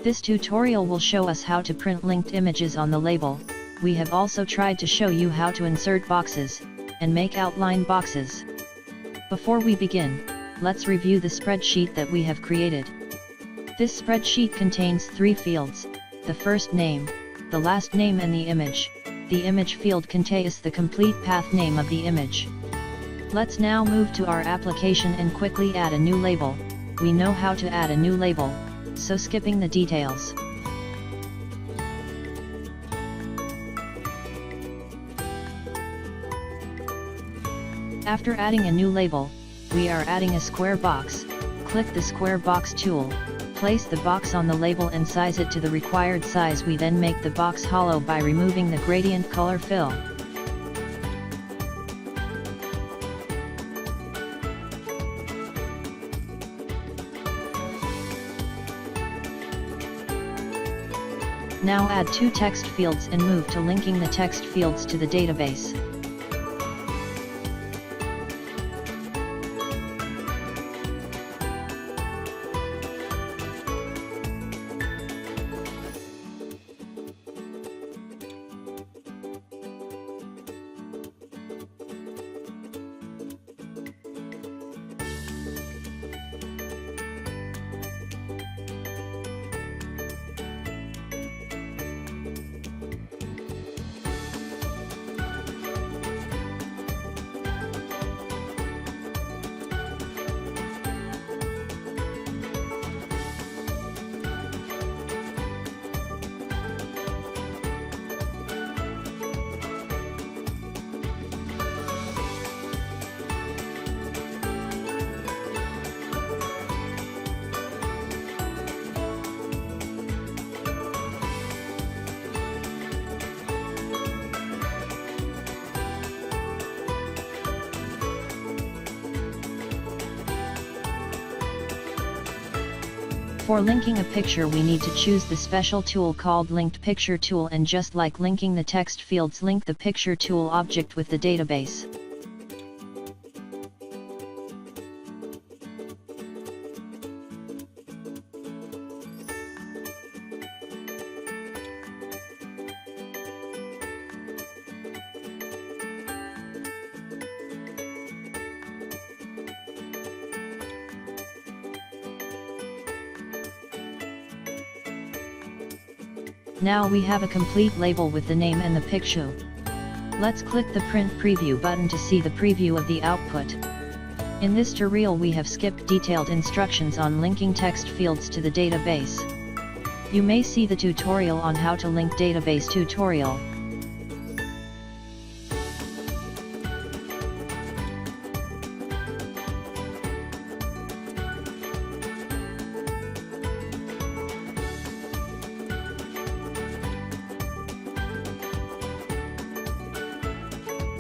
This tutorial will show us how to print linked images on the label. We have also tried to show you how to insert boxes, and make outline boxes. Before we begin, let's review the spreadsheet that we have created. This spreadsheet contains 3 fields, the first name, the last name and the image. The image field contains the complete path name of the image. Let's now move to our application and quickly add a new label. We know how to add a new label, so skipping the details. After adding a new label, we are adding a square box. Click the square box tool, place the box on the label and size it to the required size. We then make the box hollow by removing the gradient color fill. Now add 2 text fields and move to linking the text fields to the database. For linking a picture, we need to choose the special tool called Linked Picture Tool, and just like linking the text fields, link the picture tool object with the database. Now we have a complete label with the name and the picture. Let's click the Print Preview button to see the preview of the output. In this tutorial we have skipped detailed instructions on linking text fields to the database. You may see the tutorial on how to link database tutorial.